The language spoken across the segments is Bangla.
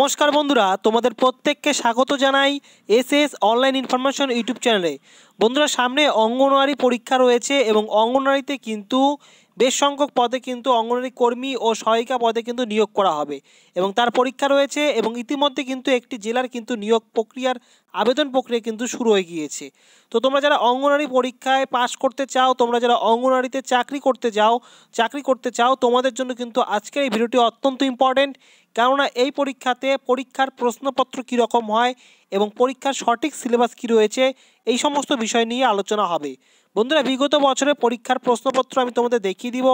নমস্কার বন্ধুরা, তোমাদের প্রত্যেককে স্বাগত জানাই এসএস অনলাইন ইনফরমেশন ইউটিউব চ্যানেলে। বন্ধুরা, সামনে অঙ্গনওয়াড়ি পরীক্ষা রয়েছে এবং অঙ্গনওয়াড়িতে কিন্তু বেশ সংখ্যক পদে কিন্তু অঙ্গনওয়াড়ি কর্মী ও সহায়িকা পদে কিন্তু নিয়োগ করা হবে এবং তার পরীক্ষা রয়েছে এবং ইতিমধ্যে কিন্তু একটি জেলার কিন্তু নিয়োগ প্রক্রিয়ার আবেদন প্রক্রিয়া কিন্তু শুরু হয়ে গিয়েছে। তো তোমরা যারা অঙ্গনওয়াড়ি পরীক্ষায় পাশ করতে চাও, তোমরা যারা অঙ্গনওয়াড়িতে চাকরি করতে চাও তোমাদের জন্য কিন্তু আজকের এই ভিডিওটি অত্যন্ত ইম্পর্টেন্ট। কেননা এই পরীক্ষার প্রশ্নপত্র কীরকম হয় এবং পরীক্ষার সঠিক সিলেবাস কী রয়েছে, এই সমস্ত বিষয় নিয়ে আলোচনা হবে। বন্ধুরা, বিগত বছরের পরীক্ষার প্রশ্নপত্র আমি তোমাদের দেখিয়ে দিব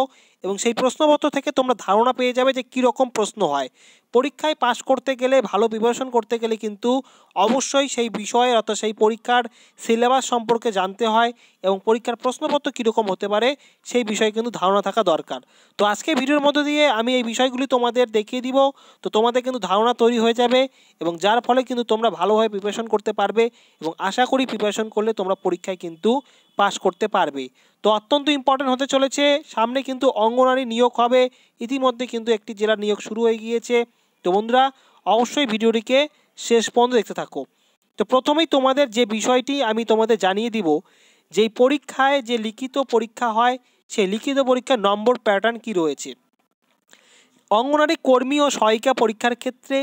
এবং সেই প্রশ্নপত্র থেকে তোমরা ধারণা পেয়ে যাবে যে কীরকম প্রশ্ন হয়। পরীক্ষায় পাশ করতে গেলে, ভালো প্রিপারেশন করতে গেলে কিন্তু অবশ্যই সেই বিষয়ে অর্থাৎ সেই পরীক্ষার সিলেবাস সম্পর্কে জানতে হয় এবং পরীক্ষার প্রশ্নপত্র কীরকম হতে পারে সেই বিষয়ে কিন্তু ধারণা থাকা দরকার। তো আজকে ভিডিওর মধ্য দিয়ে আমি এই বিষয়গুলি তোমাদের দেখিয়ে দিব। তো তোমাদের কিন্তু ধারণা তৈরি হয়ে যাবে এবং যার ফলে কিন্তু তোমরা ভালোভাবে প্রিপারেশন করতে পারবে এবং আশা করি প্রিপারেশন করলে তোমরা পরীক্ষায় কিন্তু পাস করতে পারবে। তো অত্যন্ত ইম্পর্টেন্ট হতে চলেছে। সামনে কিন্তু অঙ্গনওয়াড়ি নিয়োগ হবে, ইতিমধ্যে কিন্তু একটি জেলার নিয়োগ শুরু হয়ে গিয়েছে। তো বন্ধুরা, অবশ্যই ভিডিওটিকে শেষ পর্যন্ত দেখতে থাকো। তো প্রথমেই তোমাদের যে বিষয়টি আমি তোমাদের জানিয়ে দিব, যেই পরীক্ষায় যে লিখিত পরীক্ষা হয় সেই লিখিত পরীক্ষার নম্বর প্যাটার্ন কি রয়েছে। অঙ্গনওয়াড়ি কর্মী ও সহায়িকা পরীক্ষার ক্ষেত্রে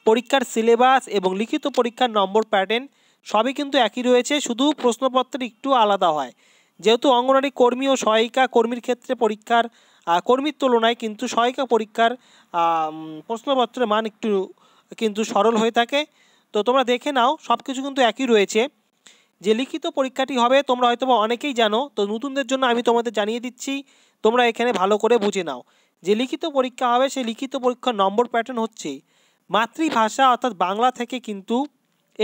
পরীক্ষার সিলেবাস এবং লিখিত পরীক্ষার নম্বর প্যাটার্ন সবই কিন্তু একই রয়েছে, শুধু প্রশ্নপত্রের একটু আলাদা হয়। যেহেতু অঙ্গনওয়াড়ি কর্মী ও সহায়িকা কর্মীর ক্ষেত্রে পরীক্ষার কর্মীর তুলনায় কিন্তু সহায়িকা পরীক্ষার প্রশ্নপত্রের মান একটু কিন্তু সরল হয়ে থাকে। তো তোমরা দেখে নাও, সব কিছু কিন্তু একই রয়েছে। যে লিখিত পরীক্ষাটি হবে তোমরা হয়তো অনেকেই জানো, তো নতুনদের জন্য আমি তোমাদের জানিয়ে দিচ্ছি, তোমরা এখানে ভালো করে বুঝে নাও। যে লিখিত পরীক্ষা হবে সেই লিখিত পরীক্ষার নম্বর প্যাটার্ন হচ্ছে, মাতৃভাষা অর্থাৎ বাংলা থেকে কিন্তু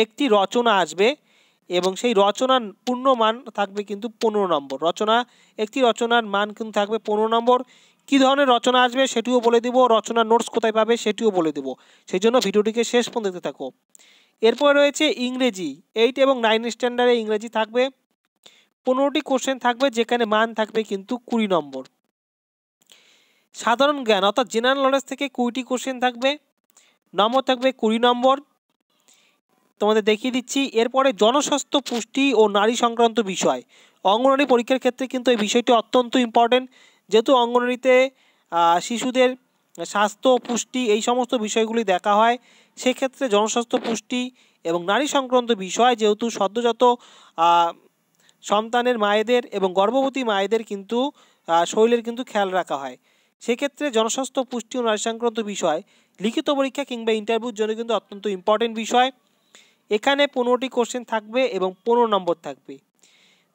একটি রচনা আসবে এবং সেই রচনার পূর্ণ মান থাকবে কিন্তু 15 নম্বর। একটি রচনার মান কিন্তু থাকবে 15 নম্বর। কী ধরনের রচনা আসবে সেটিও বলে দেবো, রচনার নোটস কোথায় পাবে সেটিও বলে দেবো, সেই জন্য ভিডিওটিকে শেষ পর্যন্ত দেখতে থাকো। এরপর রয়েছে ইংরেজি, 8 এবং 9 স্ট্যান্ডার্ডে ইংরেজি থাকবে 15টি কোশ্চেন থাকবে, যেখানে মান থাকবে কিন্তু 20 নম্বর। সাধারণ জ্ঞান অর্থাৎ জেনারেল নলেজ থেকে 20টি কোশ্চেন থাকবে, নম্বর থাকবে 20 নম্বর। তোমাদের দেখিয়ে দিচ্ছি। এরপরে জনস্বাস্থ্য, পুষ্টি ও নারী সংক্রান্ত বিষয়, অঙ্গনওয়াড়ি পরীক্ষার ক্ষেত্রে কিন্তু এই বিষয়টি অত্যন্ত ইম্পর্টেন্ট। যেহেতু অঙ্গনওয়াড়িতে শিশুদের স্বাস্থ্য, পুষ্টি এই সমস্ত বিষয়গুলি দেখা হয়, সেক্ষেত্রে জনস্বাস্থ্য, পুষ্টি এবং নারী সংক্রান্ত বিষয়, যেহেতু সদ্যজাত সন্তানের মায়েদের এবং গর্ভবতী মায়েদের কিন্তু শরীরের কিন্তু খেয়াল রাখা হয়, সেক্ষেত্রে জনস্বাস্থ্য, পুষ্টি ও নারী সংক্রান্ত বিষয় লিখিত পরীক্ষা কিংবা ইন্টারভিউর জন্য কিন্তু অত্যন্ত ইম্পর্টেন্ট বিষয়। এখানে 15টি কোশ্চেন থাকবে এবং 15 নম্বর থাকবে।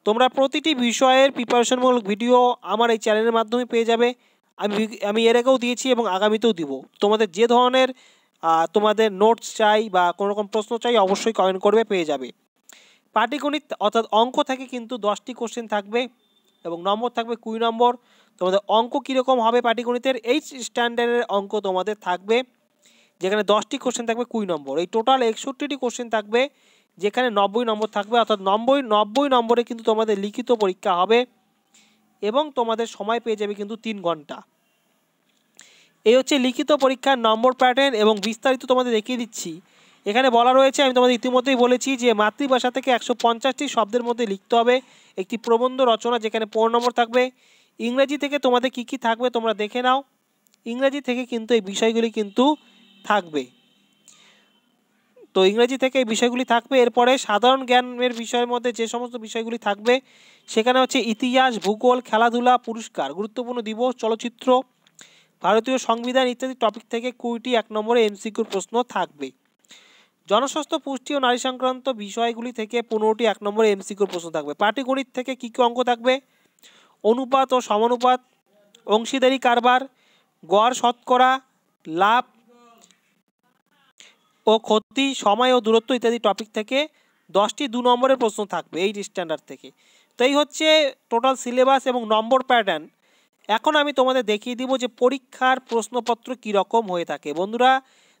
তোমরা প্রতিটি বিষয়ের প্রিপারেশনমূলক ভিডিও আমার এই চ্যানেলের মাধ্যমে পেয়ে যাবে। আমি এর আগেও দিয়েছি এবং আগামীতেও দিব। তোমাদের যে ধরনের তোমাদের নোটস চাই বা কোনো রকম প্রশ্ন চাই অবশ্যই কমেন্ট করবে, পেয়ে যাবে। পাটিগণিত অর্থাৎ অঙ্ক থেকে কিন্তু 10টি কোশ্চেন থাকবে এবং নম্বর থাকবে 20 নম্বর। তোমাদের অঙ্ক কীরকম হবে, পাটিগণিতের 8 স্ট্যান্ডার্ডের অঙ্ক তোমাদের থাকবে, যেখানে 10টি কোশ্চেন থাকবে 20 নম্বর। এই টোটাল 61টি কোশ্চেন থাকবে, যেখানে 90 নম্বর থাকবে, অর্থাৎ 90 নম্বরে কিন্তু তোমাদের লিখিত পরীক্ষা হবে এবং তোমাদের সময় পেয়ে যাবে কিন্তু 3 ঘন্টা। এই হচ্ছে লিখিত পরীক্ষার নম্বর প্যাটার্ন এবং বিস্তারিত তোমাদের দেখিয়ে দিচ্ছি। এখানে বলা রয়েছে, আমি তোমাদের ইতিমধ্যেই বলেছি যে মাতৃভাষা থেকে 150টি শব্দের মধ্যে লিখতে হবে একটি প্রবন্ধ রচনা, যেখানে 15 নম্বর থাকবে। ইংরেজি থেকে তোমাদের কী কী থাকবে তোমরা দেখে নাও। ইংরেজি থেকে কিন্তু এই বিষয়গুলি কিন্তু থাকবে, তো ইংরেজি থেকে এই বিষয়গুলি থাকবে। এরপরে সাধারণ জ্ঞানের বিষয়ের মধ্যে যে সমস্ত বিষয়গুলি থাকবে সেখানে হচ্ছে ইতিহাস, ভূগোল, খেলাধুলা, পুরস্কার, গুরুত্বপূর্ণ দিবস, চলচ্চিত্র, ভারতীয় সংবিধান ইত্যাদি টপিক থেকে 20টি 1 নম্বরে এমসিকিউর প্রশ্ন থাকবে। জনস্বাস্থ্য, পুষ্টি ও নারী সংক্রান্ত বিষয়গুলি থেকে 15টি 1 নম্বরে এমসিকিউর প্রশ্ন থাকবে। পাটিগণিত থেকে কী কী অঙ্ক থাকবে, অনুপাত ও সমানুপাত, অংশীদারি কারবার, গড়, শতকরা, লাভ ও ক্ষতি, সময় ও দূরত্ব ইত্যাদি টপিক থেকে 10টি 2 নম্বরের প্রশ্ন থাকবে 8 স্ট্যান্ডার্ড থেকে। তো এই হচ্ছে টোটাল সিলেবাস এবং নম্বর প্যাটার্ন। এখন আমি তোমাদের দেখিয়ে দিব যে পরীক্ষার প্রশ্নপত্র কীরকম হয়ে থাকে। বন্ধুরা,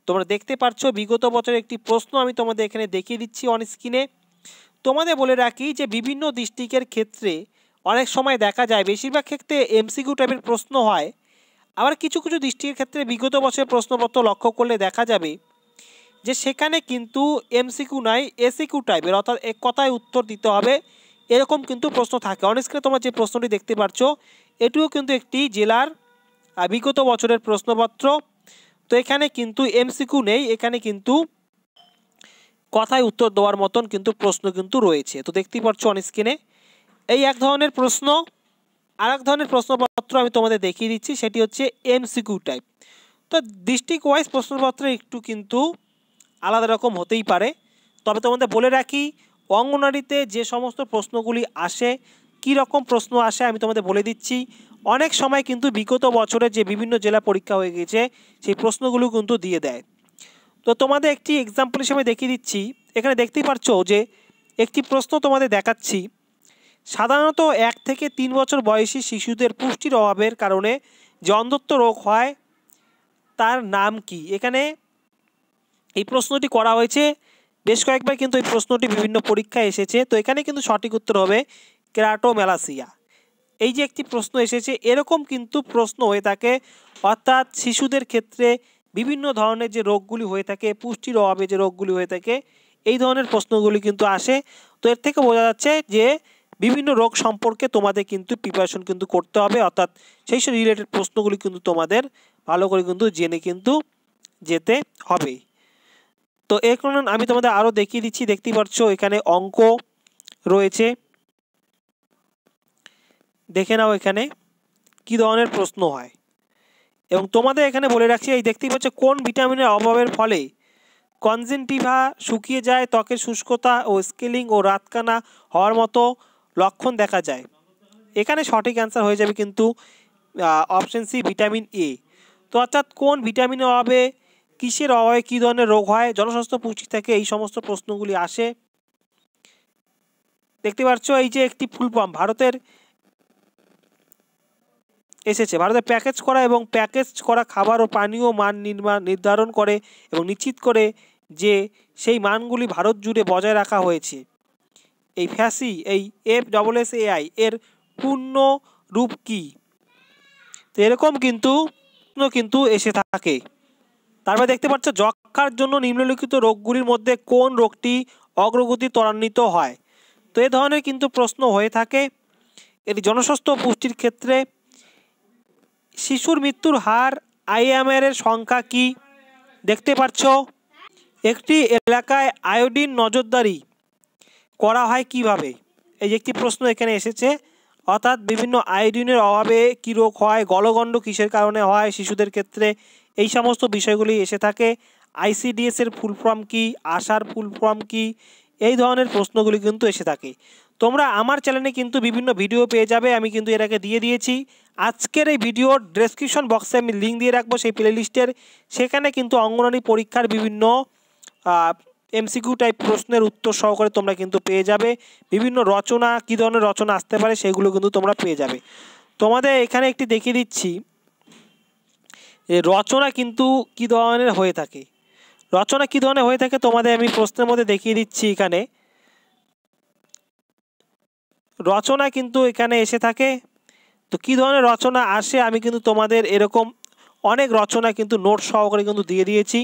তোমরা দেখতে পাচ্ছ বিগত বছরের একটি প্রশ্ন আমি তোমাদের এখানে দেখিয়ে দিচ্ছি অন স্ক্রিনে। তোমাদের বলে রাখি যে বিভিন্ন ডিস্ট্রিক্টের ক্ষেত্রে অনেক সময় দেখা যায়, বেশিরভাগ ক্ষেত্রে এমসিকিউ টাইপের প্রশ্ন হয়, আবার কিছু কিছু ডিস্ট্রিক্টের ক্ষেত্রে বিগত বছরের প্রশ্নপত্র লক্ষ্য করলে দেখা যাবে যে সেখানে কিন্তু এমসিকিউ নাই, এসিকিউ টাইপের, অর্থাৎ এক কথায় উত্তর দিতে হবে এরকম কিন্তু প্রশ্ন থাকে। অন স্ক্রিনে তোমরা যে প্রশ্নটি দেখতে পাচ্ছ এটিও কিন্তু একটি জেলার বিগত বছরের প্রশ্নপত্র। তো এখানে কিন্তু এমসিকিউ নেই, এখানে কিন্তু কথায় উত্তর দেওয়ার মতন কিন্তু প্রশ্ন কিন্তু রয়েছে। তো দেখতেই পাচ্ছ অন স্ক্রিনে এই এক ধরনের প্রশ্ন। আর এক ধরনের প্রশ্নপত্র আমি তোমাদের দেখিয়ে দিচ্ছি, সেটি হচ্ছে এমসিকিউ টাইপ। তো ডিস্ট্রিক্ট ওয়াইজ প্রশ্নপত্র একটু কিন্তু আলাদা রকম হতেই পারে, তবে তোমাদের বলে রাখি অঙ্গনওয়াড়িতে যে সমস্ত প্রশ্নগুলি আসে, কি রকম প্রশ্ন আসে আমি তোমাদের বলে দিচ্ছি। অনেক সময় কিন্তু বিগত বছরে যে বিভিন্ন জেলা পরীক্ষা হয়ে গেছে সেই প্রশ্নগুলো কিন্তু দিয়ে দেয়। তো তোমাদের একটি এক্সাম্পল হিসেবে দেখিয়ে দিচ্ছি। এখানে দেখতেই পাচ্ছ যে একটি প্রশ্ন তোমাদের দেখাচ্ছি, সাধারণত 1 থেকে 3 বছর বয়সী শিশুদের পুষ্টির অভাবের কারণে যে অন্ধত্ব রোগ হয় তার নাম কি। এখানে এই প্রশ্নটি করা হয়েছে বেশ কয়েকবার, কিন্তু এই প্রশ্নটি বিভিন্ন পরীক্ষায় এসেছে। তো এখানে কিন্তু সঠিক উত্তর হবে কেরাটোমেলাসিয়া। এই যে একটি প্রশ্ন এসেছে, এরকম কিন্তু প্রশ্ন হয়ে থাকে, অর্থাৎ শিশুদের ক্ষেত্রে বিভিন্ন ধরনের যে রোগগুলি হয়ে থাকে, পুষ্টির অভাবে যে রোগগুলি হয়ে থাকে, এই ধরনের প্রশ্নগুলি কিন্তু আসে। তো এর থেকে বোঝা যাচ্ছে যে বিভিন্ন রোগ সম্পর্কে তোমাদের কিন্তু প্রিপারেশন কিন্তু করতে হবে, অর্থাৎ সেই সব রিলেটেড প্রশ্নগুলি কিন্তু তোমাদের ভালো করে কিন্তু জেনে কিন্তু যেতে হবে। তো এর কারণে আমি তোমাদের আরও দেখিয়ে দিচ্ছি। দেখতেই পাচ্ছ এখানে অঙ্ক রয়েছে, দেখে নাও এখানে কী ধরনের প্রশ্ন হয়। এবং তোমাদের এখানে বলে রাখছি, এই দেখতেই পাচ্ছ কোন ভিটামিনের অভাবের ফলে কনজেনটিভা শুকিয়ে যায়, ত্বকের শুষ্কতা ও স্কেলিং ও রাতকানা হওয়ার মতো লক্ষণ দেখা যায়। এখানে সঠিক অ্যান্সার হয়ে যাবে কিন্তু অপশন সি, ভিটামিন এ। তো অর্থাৎ কোন ভিটামিনের অভাবে, কিসের অভাবে কী ধরনের রোগ হয়, জনস্বাস্থ্য পুষ্টি থেকে এই সমস্ত প্রশ্নগুলি আসে। দেখতে পাচ্ছ এই যে একটি ফুল ফর্ম ভারতের এসেছে, ভারতের প্যাকেজ করা এবং প্যাকেজ করা খাবার ও পানীয় মান নির্ধারণ করে এবং নিশ্চিত করে যে সেই মানগুলি ভারত জুড়ে বজায় রাখা হয়েছে। এই ফ্যাসি, এই FSSAI এর পূর্ণ রূপ কি। তো এরকম কিন্তু এসে থাকে। তারপরে দেখতে পাচ্ছ যক্ষ্মার জন্য নিম্নলিখিত রোগগুলির মধ্যে কোন রোগটি অগ্রগতি ত্বরান্বিত হয়। তো এ ধরনের কিন্তু প্রশ্ন হয়ে থাকে। এটি জনস্বাস্থ্য পুষ্টির ক্ষেত্রে শিশুর মৃত্যুর হার IMR এর সংখ্যা কি। দেখতে পাচ্ছ একটি এলাকায় আয়োডিন নজরদারি করা হয় কিভাবে। এই যে একটি প্রশ্ন এখানে এসেছে, অর্থাৎ বিভিন্ন আয়োডিনের অভাবে কী রোগ হয়, গলগণ্ড কিসের কারণে হয় শিশুদের ক্ষেত্রে, এই সমস্ত বিষয়গুলি এসে থাকে। ICDS এর ফুল ফর্ম কি, আশার ফুল ফর্ম কি, এই ধরনের প্রশ্নগুলি কিন্তু এসে থাকে। তোমরা আমার চ্যানেলে কিন্তু বিভিন্ন ভিডিও পেয়ে যাবে, আমি কিন্তু এর আগে দিয়ে দিয়েছি। আজকের এই ভিডিওর ডেসক্রিপশন বক্সে আমি লিঙ্ক দিয়ে রাখবো সেই প্লেলিস্টের, সেখানে কিন্তু অঙ্গনওয়াড়ি পরীক্ষার বিভিন্ন MCQ টাইপ প্রশ্নের উত্তর সহকারে তোমরা কিন্তু পেয়ে যাবে। বিভিন্ন রচনা, কী ধরনের রচনা আসতে পারে সেগুলো কিন্তু তোমরা পেয়ে যাবে। তোমাদের এখানে একটি দেখিয়ে দিচ্ছি রচনা কিন্তু কী ধরনের হয়ে থাকে। রচনা কী ধরনের হয়ে থাকে তোমাদের আমি প্রশ্নের মধ্যে দেখিয়ে দিচ্ছি। এখানে রচনা কিন্তু এখানে এসে থাকে। তো কী ধরনের রচনা আসে আমি কিন্তু তোমাদের এরকম অনেক রচনা কিন্তু নোট সহকারে কিন্তু দিয়ে দিয়েছি।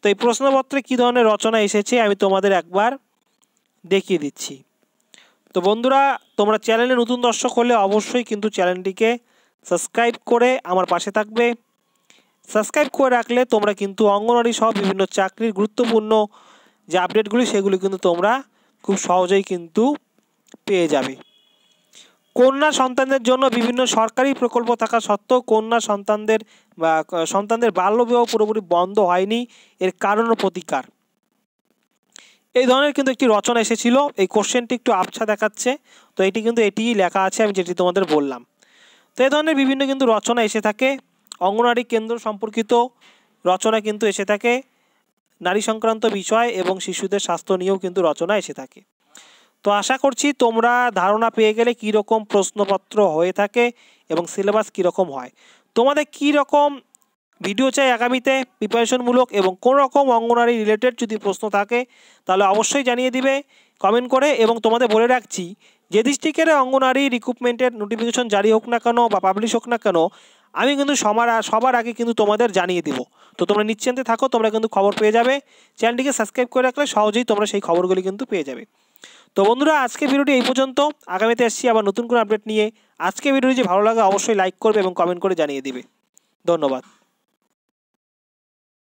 তো এই প্রশ্নপত্রে কী ধরনের রচনা এসেছে আমি তোমাদের একবার দেখিয়ে দিচ্ছি। তো বন্ধুরা, তোমরা চ্যানেলে নতুন দর্শক হলে অবশ্যই কিন্তু চ্যানেলটিকে সাবস্ক্রাইব করে আমার পাশে থাকবে। সাবস্ক্রাইব করে রাখলে তোমরা কিন্তু অঙ্গনওয়াড়ি সহ বিভিন্ন চাকরির গুরুত্বপূর্ণ যে আপডেটগুলি সেগুলি কিন্তু তোমরা খুব সহজেই কিন্তু পেয়ে যাবে। কন্যা সন্তানদের জন্য বিভিন্ন সরকারি প্রকল্প থাকা সত্ত্বেও কন্যা সন্তানদের বাল্যবিবাহ পুরোপুরি বন্ধ হয়নি, এর কারণ ও প্রতিকার। এই ধরনের কিন্তু একটি রচনা এসেছিল। এই কোশ্চেনটি একটু আবছা দেখাচ্ছে, তো এটি কিন্তু এটিই লেখা আছে আমি যেটি তোমাদের বললাম। তো এই ধরনের বিভিন্ন কিন্তু রচনা এসে থাকে। অঙ্গনওয়াড়ি কেন্দ্র সম্পর্কিত রচনা কিন্তু এসে থাকে, নারী সংক্রান্ত বিষয় এবং শিশুদের স্বাস্থ্য নিয়েও কিন্তু রচনা এসে থাকে। তো আশা করছি তোমরা ধারণা পেয়ে গেলে কী রকম প্রশ্নপত্র হয়ে থাকে এবং সিলেবাস কীরকম হয়। তোমাদের কী রকম ভিডিও চাই আগামীতে প্রিপারেশনমূলক, এবং কোন রকম অঙ্গনওয়াড়ি রিলেটেড যদি প্রশ্ন থাকে তাহলে অবশ্যই জানিয়ে দিবে কমেন্ট করে। এবং তোমাদের বলে রাখছি যে ডিস্ট্রিক্টের অঙ্গনওয়াড়ি রিক্রুটমেন্টের নোটিফিকেশন জারি হোক না কেন বা পাবলিশ হোক না কেন, আমি কিন্তু সবার আগে কিন্তু তোমাদের জানিয়ে দিব। তো তোমরা নিশ্চিন্তে থাকো, তোমরা কিন্তু খবর পেয়ে যাবে। চ্যানেলটিকে সাবস্ক্রাইব করে রাখলে সহজেই তোমরা সেই খবরগুলি কিন্তু পেয়ে যাবে। তো বন্ধুরা, আজকে ভিডিওটি এই পর্যন্ত। আগামীতে আসছি আবার নতুন কোনো আপডেট নিয়ে। আজকে ভিডিওটি যে ভালো লাগে অবশ্যই লাইক করবে এবং কমেন্ট করে জানিয়ে দিবে। ধন্যবাদ।